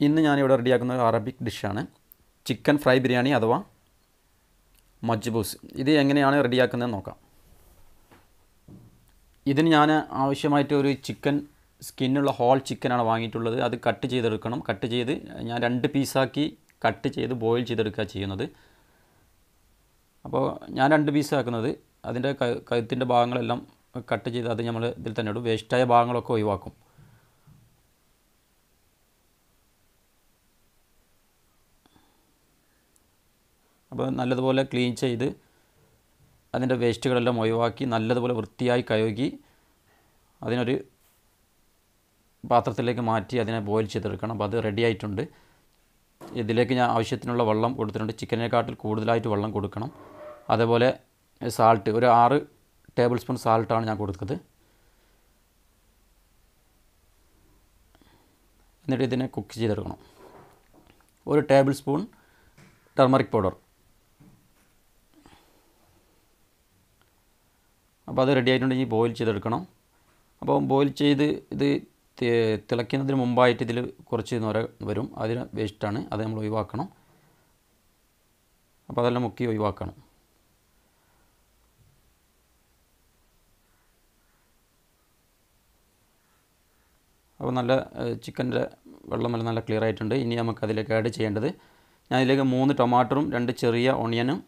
ഇന്ന് ഞാനിവിടെ റെഡിയാക്കുന്ന ഒരു അറബിക് ഡിഷാണ് ചിക്കൻ ഫ്രൈ ബിരിയാണി അഥവാ മജ്ബൂസ്. ഇത് എങ്ങനെയാണ് റെഡിയാക്കുന്നതെന്ന് നോക്കാം. ഇതിന് ഞാൻ ആവശ്യമായിട്ട് ഒരു ചിക്കൻ സ്കിന്നുള്ള ഹോൾ ചിക്കനാണ് വാങ്ങിയിട്ടുള്ളത്. അത് കട്ട് ചെയ്തെടുക്കണം. കട്ട് ചെയ്ത് ഞാൻ 2 പീസാക്കി കട്ട് ചെയ്ത് ബോയിൽ ചെയ്തെടുക്കുക ചെയ്യുന്നത്. അപ്പോൾ ഞാൻ 2 പീസാക്കുന്നത് അതിൻ്റെ കഴുത്തിൻ്റെ ഭാഗങ്ങളെല്ലാം കട്ട് ചെയ്ത് അത് നമ്മൾ ഇതിൽ തന്നെ ഇടും. വേസ്റ്റായ ഭാഗങ്ങളൊക്കെ ഒഴിവാക്കും. അപ്പോൾ നല്ലതുപോലെ ക്ലീൻ ചെയ്ത് അതിൻ്റെ വേസ്റ്റുകളെല്ലാം ഒഴിവാക്കി നല്ലതുപോലെ വൃത്തിയായി കഴുകി അതിനൊരു പാത്രത്തിലേക്ക് മാറ്റി അതിനെ ബോയിൽ ചെയ്തെടുക്കണം. അപ്പോൾ അത് റെഡി ആയിട്ടുണ്ട്. ഇതിലേക്ക് ഞാൻ ആവശ്യത്തിനുള്ള വെള്ളം കൊടുത്തിട്ടുണ്ട്. ചിക്കനേക്കാട്ടിൽ കൂടുതലായിട്ട് വെള്ളം കൊടുക്കണം. അതേപോലെ സാൾട്ട് ഒരു 6 ടേബിൾ സ്പൂൺ സാൾട്ടാണ് ഞാൻ കൊടുത്തത്. എന്നിട്ട് ഇതിനെ കുക്ക് ചെയ്തെടുക്കണം. 1 ടേബിൾ സ്പൂൺ ടർമറിക് പൗഡർ. അപ്പോൾ അത് റെഡി ആയിട്ടുണ്ടെങ്കിൽ ബോയിൽ ചെയ്തെടുക്കണം. അപ്പോൾ ബോയിൽ ചെയ്ത് ഇത് തിളയ്ക്കുന്നതിന് മുമ്പായിട്ട് ഇതിൽ കുറച്ച് നൊര വരും. അതിന് വേസ്റ്റാണ്, അത് നമ്മൾ ഒഴിവാക്കണം. അപ്പോൾ അതെല്ലാം മുക്കി ഒഴിവാക്കണം. അപ്പോൾ നല്ല ചിക്കൻ്റെ വെള്ളമെല്ലാം നല്ല ക്ലിയർ ആയിട്ടുണ്ട്. ഇനി നമുക്ക് അതിലേക്ക് ആഡ് ചെയ്യേണ്ടത്, ഞാൻ ഇതിലേക്ക് 3 ടൊമാറ്ററും 2 ചെറിയ ഓണിയനും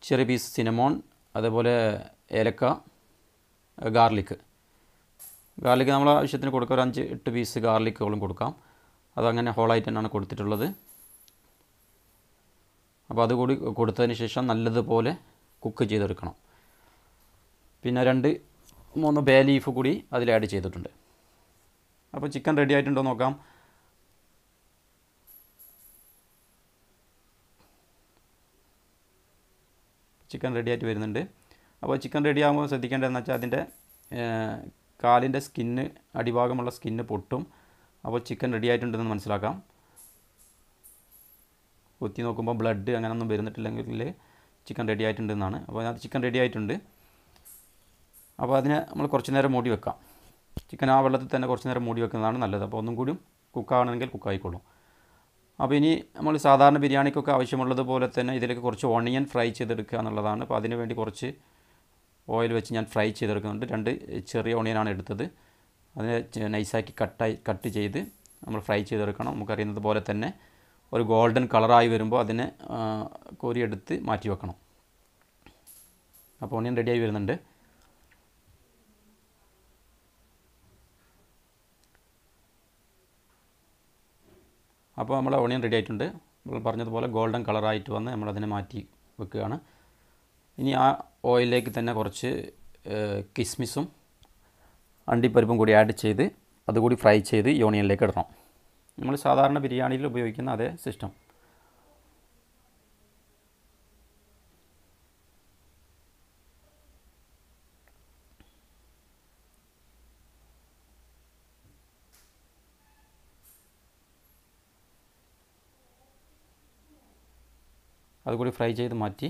ചെറിയ പീസ് സിനമോൺ, അതേപോലെ ഏലക്ക, ഗാർലിക്ക് നമ്മൾ ആവശ്യത്തിന് കൊടുക്കുക. ഒരു 5-8 പീസ് ഗാർലിക്കുകളും കൊടുക്കാം. അതങ്ങനെ ഹോളായിട്ട് തന്നെയാണ് കൊടുത്തിട്ടുള്ളത്. അപ്പോൾ അതുകൂടി കൊടുത്തതിന് ശേഷം നല്ലതുപോലെ കുക്ക് ചെയ്തെടുക്കണം. പിന്നെ 2-3 ബേ ലീഫ് കൂടി അതിൽ ആഡ് ചെയ്തിട്ടുണ്ട്. അപ്പോൾ ചിക്കൻ റെഡി ആയിട്ടുണ്ടോ നോക്കാം. ചിക്കൻ റെഡി ആയിട്ട് വരുന്നുണ്ട്. അപ്പോൾ ചിക്കൻ റെഡി ആകുമ്പോൾ ശ്രദ്ധിക്കേണ്ടതെന്ന് വെച്ചാൽ അതിൻ്റെ കാലിൻ്റെ സ്കിന്ന്, അടിഭാഗമുള്ള സ്കിന്ന് പൊട്ടും. അപ്പോൾ ചിക്കൻ റെഡി ആയിട്ടുണ്ടെന്ന് മനസ്സിലാക്കാം. കുത്തി നോക്കുമ്പോൾ ബ്ലഡ് അങ്ങനെയൊന്നും വരുന്നിട്ടില്ലെങ്കിൽ ചിക്കൻ റെഡി ആയിട്ടുണ്ടെന്നാണ്. അപ്പോൾ അത് ചിക്കൻ റെഡി ആയിട്ടുണ്ട്. അപ്പോൾ അതിനെ നമ്മൾ കുറച്ച് നേരം മൂടി വെക്കാം. ചിക്കൻ ആ വെള്ളത്തിൽ തന്നെ കുറച്ച് നേരം മൂടി വെക്കുന്നതാണ് നല്ലത്. അപ്പോൾ ഒന്നും കൂടി കുക്കാവണമെങ്കിൽ കുക്കായിക്കോളും. അപ്പോൾ ഇനി നമ്മൾ സാധാരണ ബിരിയാണിക്കൊക്കെ ആവശ്യമുള്ളതുപോലെ തന്നെ ഇതിലേക്ക് കുറച്ച് ഓണിയൻ ഫ്രൈ ചെയ്തെടുക്കുക എന്നുള്ളതാണ്. അപ്പോൾ അതിന് വേണ്ടി കുറച്ച് ഓയിൽ വെച്ച് ഞാൻ ഫ്രൈ ചെയ്തെടുക്കുന്നുണ്ട്. 2 ചെറിയ ഓണിയനാണ് എടുത്തത്. അതിനെ നൈസാക്കി കട്ട് ചെയ്ത് നമ്മൾ ഫ്രൈ ചെയ്തെടുക്കണം. നമുക്കറിയുന്നത് പോലെ തന്നെ ഒരു ഗോൾഡൻ കളറായി വരുമ്പോൾ അതിനെ കോരിയെടുത്ത് മാറ്റി വെക്കണം. അപ്പോൾ ഓണിയൻ റെഡിയായി വരുന്നുണ്ട്. അപ്പോൾ നമ്മൾ ഓണിയൻ റെഡി ആയിട്ടുണ്ട്. നമ്മൾ പറഞ്ഞതുപോലെ ഗോൾഡൻ കളറായിട്ട് വന്ന് നമ്മളതിനെ മാറ്റി വെക്കുകയാണ്. ഇനി ആ ഓയിലിലേക്ക് തന്നെ കുറച്ച് കിസ്മിസും അണ്ടിപ്പരിപ്പും കൂടി ആഡ് ചെയ്ത് അതുകൂടി ഫ്രൈ ചെയ്ത് ഈ ഓണിയനിലേക്ക് ഇടണം. നമ്മൾ സാധാരണ ബിരിയാണിയിൽ ഉപയോഗിക്കുന്ന അതേ സിസ്റ്റം. അതുകൂടി ഫ്രൈ ചെയ്ത് മാറ്റി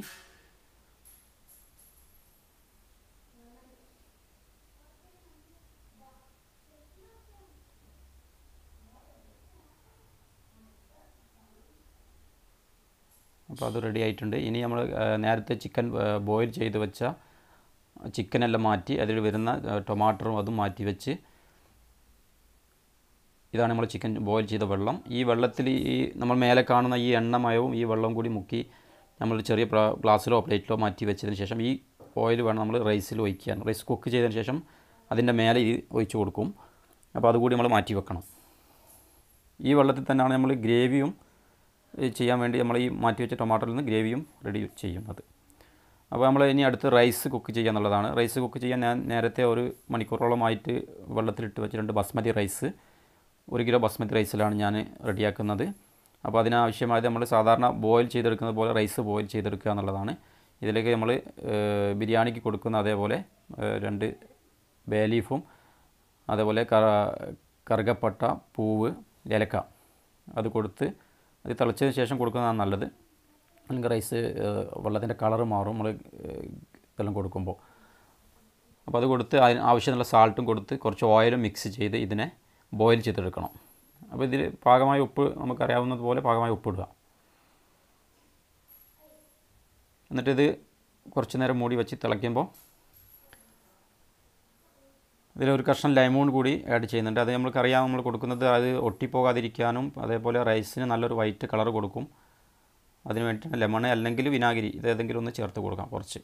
അപ്പോൾ അത് റെഡി ആയിട്ടുണ്ട്. ഇനി നമ്മൾ നേരത്തെ ചിക്കൻ ബോയിൽ ചെയ്ത് വെച്ച ചിക്കനെല്ലാം മാറ്റി അതിൽ വരുന്ന ടൊമാറ്ററും അതും മാറ്റി വെച്ച്, ഇതാണ് നമ്മൾ ചിക്കൻ ബോയിൽ ചെയ്ത വെള്ളം. ഈ വെള്ളത്തിൽ ഈ നമ്മൾ മേലെ കാണുന്ന ഈ എണ്ണമയവും ഈ വെള്ളവും കൂടി മുക്കി നമ്മൾ ചെറിയ ഗ്ലാസ്സിലോ പ്ലേറ്റിലോ മാറ്റി വെച്ചതിന് ശേഷം ഈ ഓയിൽ വേണം നമ്മൾ റൈസിൽ ഒഴിക്കാൻ. റൈസ് കുക്ക് ചെയ്തതിന് ശേഷം അതിൻ്റെ മേലെ ഇത് ഒഴിച്ച് കൊടുക്കും. അപ്പോൾ അതുകൂടി നമ്മൾ മാറ്റി വെക്കണം. ഈ വെള്ളത്തിൽ തന്നെയാണ് നമ്മൾ ഗ്രേവിയും ചെയ്യാൻ വേണ്ടി നമ്മൾ ഈ മാറ്റി വെച്ച ടൊമാറ്റോയിൽ നിന്ന് ഗ്രേവിയും റെഡി ചെയ്യും. അത് അപ്പോൾ നമ്മൾ ഇനി അടുത്ത് റൈസ് കുക്ക് ചെയ്യുക എന്നുള്ളതാണ്. റൈസ് കുക്ക് ചെയ്യാൻ ഞാൻ നേരത്തെ 1 മണിക്കൂറോളമായിട്ട് വെള്ളത്തിലിട്ട് വെച്ചിട്ടുണ്ട്. ബസ്മതി റൈസ് 1 കിലോ ബസ്മതി റൈസിലാണ് ഞാൻ റെഡിയാക്കുന്നത്. അപ്പോൾ അതിനാവശ്യമായത് നമ്മൾ സാധാരണ ബോയിൽ ചെയ്തെടുക്കുന്നത് പോലെ റൈസ് ബോയിൽ ചെയ്തെടുക്കുക എന്നുള്ളതാണ്. ഇതിലേക്ക് നമ്മൾ ബിരിയാണിക്ക് കൊടുക്കുന്ന അതേപോലെ 2 ബേ ലീഫും അതേപോലെ കറുകപ്പട്ട, പൂവ്, ഏലക്ക അത് കൊടുത്ത് അത് തിളച്ചതിന് ശേഷം കൊടുക്കുന്നതാണ് നല്ലത്. അല്ലെങ്കിൽ റൈസ് വെള്ളത്തിൻ്റെ കളറ് മാറും നമ്മൾ ഇതെല്ലാം കൊടുക്കുമ്പോൾ. അപ്പോൾ അത് കൊടുത്ത് അതിന് ആവശ്യമുള്ള സാൾട്ടും കൊടുത്ത് കുറച്ച് ഓയിലും മിക്സ് ചെയ്ത് ഇതിനെ ബോയിൽ ചെയ്തെടുക്കണം. അപ്പോൾ ഇതിൽ പാകമായ ഉപ്പ് നമുക്കറിയാവുന്നതുപോലെ പാകമായ ഉപ്പിടുക. എന്നിട്ടിത് കുറച്ച് നേരം മൂടി വെച്ച് തിളയ്ക്കുമ്പോൾ ഇതിലൊരു കഷ്ണം ലൈമൂൺ കൂടി ആഡ് ചെയ്യുന്നുണ്ട്. അത് നമ്മൾക്കറിയാം, നമ്മൾ കൊടുക്കുന്നത് അത് ഒട്ടിപ്പോകാതിരിക്കാനും അതേപോലെ റൈസിന് നല്ലൊരു വൈറ്റ് കളർ കൊടുക്കും. അതിന് വേണ്ടിയിട്ടാണ് ലെമൺ അല്ലെങ്കിൽ വിനാഗിരി ഇതേതെങ്കിലും ഒന്ന് ചേർത്ത് കൊടുക്കാം കുറച്ച്.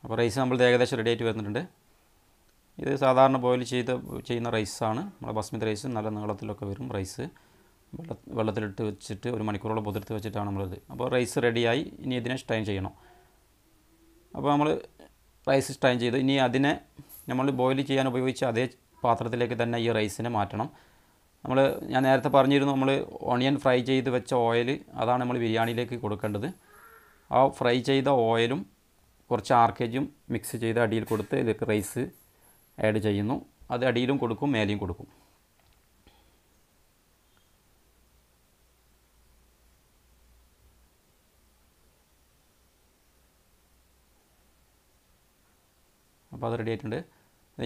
അപ്പോൾ റൈസ് നമ്മൾ ഏകദേശം റെഡി ആയിട്ട് വരുന്നുണ്ട്. ഇത് സാധാരണ ബോയിൽ ചെയ്യുന്ന റൈസാണ്. നമ്മുടെ ബസ്മതി റൈസ് നല്ല നീളത്തിലൊക്കെ വരും. റൈസ് വെള്ളത്തിലിട്ട് വെച്ചിട്ട് 1 മണിക്കൂറോളം പുതിർത്ത് വെച്ചിട്ടാണ് നമ്മളിത്. അപ്പോൾ റൈസ് റെഡിയായി. ഇനി ഇതിനെ സ്ട്രെയിൻ ചെയ്യണം. അപ്പോൾ നമ്മൾ റൈസ് സ്ട്രെയിൻ ചെയ്ത് ഇനി അതിനെ നമ്മൾ ബോയിൽ ചെയ്യാൻ ഉപയോഗിച്ച അതേ പാത്രത്തിലേക്ക് തന്നെ ഈ റൈസിനെ മാറ്റണം. ഞാൻ നേരത്തെ പറഞ്ഞിരുന്നു, നമ്മൾ ഓണിയൻ ഫ്രൈ ചെയ്ത് വെച്ച ഓയിൽ അതാണ് നമ്മൾ ബിരിയാണിയിലേക്ക് കൊടുക്കേണ്ടത്. ആ ഫ്രൈ ചെയ്ത ഓയിലും കുറച്ച് ആർക്കേജും മിക്സ് ചെയ്ത് അടിയിൽ കൊടുത്ത് ഇതിലേക്ക് റൈസ് ആഡ് ചെയ്യുന്നു. അത് അടിയിലും കൊടുക്കും മേലെയും കൊടുക്കും. അപ്പോൾ അത് റെഡി ആയിട്ടുണ്ട്.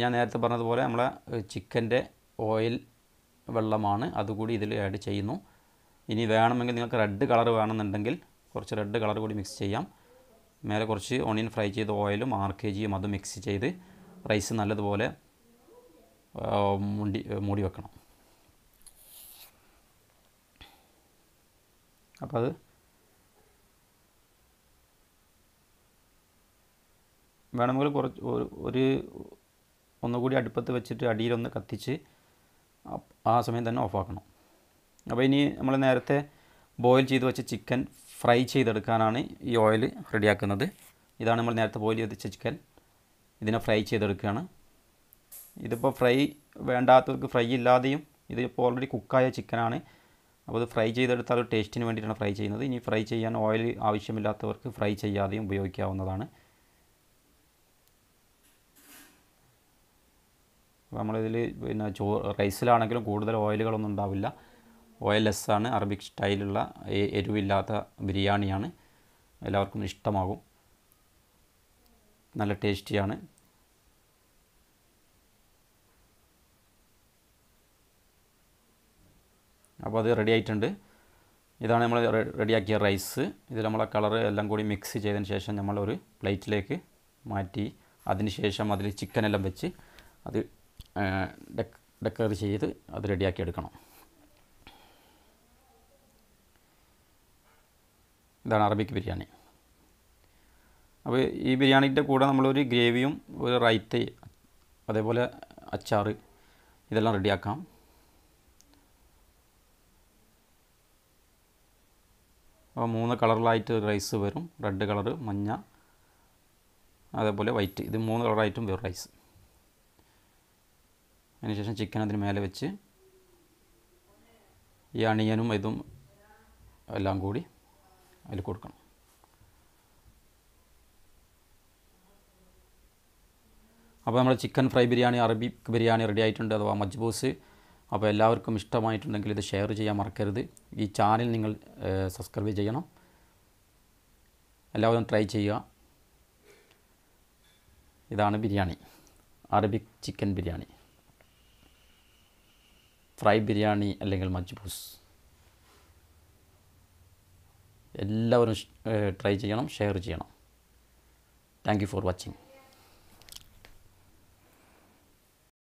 ഞാൻ നേരത്തെ പറഞ്ഞതുപോലെ നമ്മളെ ചിക്കൻ്റെ ഓയിൽ വെള്ളമാണ്, അതുകൂടി ഇതിൽ ആഡ് ചെയ്യുന്നു. ഇനി വേണമെങ്കിൽ നിങ്ങൾക്ക് റെഡ് കളർ വേണമെന്നുണ്ടെങ്കിൽ കുറച്ച് റെഡ് കളർ കൂടി മിക്സ് ചെയ്യാം. മേലെ കുറച്ച് ഓണിയൻ ഫ്രൈ ചെയ്ത ഓയിലും ആർക്കേജിയും അത് മിക്സ് ചെയ്ത് റൈസ് നല്ലതുപോലെ മൂടി വെക്കണം. അപ്പോൾ അത് വേണമെങ്കിൽ ഒന്നുകൂടി അടുപ്പത്ത് വെച്ചിട്ട് അടിയിലൊന്ന് കത്തിച്ച് ആ സമയം തന്നെ ഓഫാക്കണം. അപ്പോൾ ഇനി നമ്മൾ നേരത്തെ ബോയിൽ ചെയ്ത് വെച്ച ചിക്കൻ ഫ്രൈ ചെയ്തെടുക്കാനാണ് ഈ ഓയിൽ റെഡിയാക്കുന്നത്. ഇതാണ് നമ്മൾ നേരത്തെ ബോയിൽ ചെയ്ത് വെച്ച ചിക്കൻ. ഇതിനെ ഫ്രൈ ചെയ്തെടുക്കുകയാണ്. ഇതിപ്പോൾ ഫ്രൈ വേണ്ടാത്തവർക്ക് ഫ്രൈ ഇല്ലാതെയും, ഇതിപ്പോൾ ഓൾറെഡി കുക്കായ ചിക്കനാണ്. അപ്പോൾ ഇത് ഫ്രൈ ചെയ്തെടുത്താൽ ഒരു ടേസ്റ്റിന് വേണ്ടിയിട്ടാണ് ഫ്രൈ ചെയ്യുന്നത്. ഇനി ഫ്രൈ ചെയ്യാൻ ഓയിൽ ആവശ്യമില്ലാത്തവർക്ക് ഫ്രൈ ചെയ്യാതെയും ഉപയോഗിക്കാവുന്നതാണ്. നമ്മളിതിൽ പിന്നെ റൈസിലാണെങ്കിലും കൂടുതൽ ഓയിലുകളൊന്നും ഉണ്ടാവില്ല. ഓയിൽ ലെസ്സാണ്. അറബിക് സ്റ്റൈലുള്ള എരിവില്ലാത്ത ബിരിയാണിയാണ്. എല്ലാവർക്കും ഇഷ്ടമാകും. നല്ല ടേസ്റ്റിയാണ്. അപ്പോൾ അത് റെഡി ആയിട്ടുണ്ട്. ഇതാണ് നമ്മൾ റെഡിയാക്കിയ റൈസ്. ഇതിൽ നമ്മളെ കളറ് എല്ലാം കൂടി മിക്സ് ചെയ്തതിന് ശേഷം നമ്മളൊരു പ്ലേറ്റിലേക്ക് മാറ്റി അതിന് ശേഷം അതിൽ ചിക്കനെല്ലാം വെച്ച് അത് ഡെക്കർ ചെയ്ത് അത് റെഡിയാക്കി എടുക്കണം. ഇതാണ് അറബിക് ബിരിയാണി. അപ്പോൾ ഈ ബിരിയാണിൻ്റെ കൂടെ നമ്മളൊരു ഗ്രേവിയും ഒരു റൈത്ത അതേപോലെ അച്ചാർ ഇതെല്ലാം റെഡിയാക്കാം. അപ്പോൾ 3 കളറിലായിട്ട് റൈസ് വരും. റെഡ് കളറ്, മഞ്ഞ, അതേപോലെ വൈറ്റ്. ഇത് 3 കളറായിട്ടും വരും റൈസ്. അതിനുശേഷം ചിക്കൻ അതിന് മേലെ വെച്ച് ഈ അണിയനും ഇതും എല്ലാം കൂടി അതിൽ കൊടുക്കണം. അപ്പോൾ നമ്മൾ chicken fry biryani, Arabic biryani ready ആയിട്ടുണ്ട്, അഥവാ മജ്ബൂസ്. അപ്പോൾ എല്ലാവർക്കും ഇഷ്ടമായിട്ടുണ്ടെങ്കിൽ ഇത് ഷെയർ ചെയ്യാൻ മറക്കരുത്. ഈ ചാനൽ നിങ്ങൾ സബ്സ്ക്രൈബ് ചെയ്യണം. എല്ലാവരും ട്രൈ ചെയ്യുക. ഇതാണ് biryani, Arabic chicken biryani, fry biryani അല്ലെങ്കിൽ മജ്ബൂസ്. എല്ലാവരും ട്രൈ ചെയ്യണം, ഷെയർ ചെയ്യണം. Thank you for watching.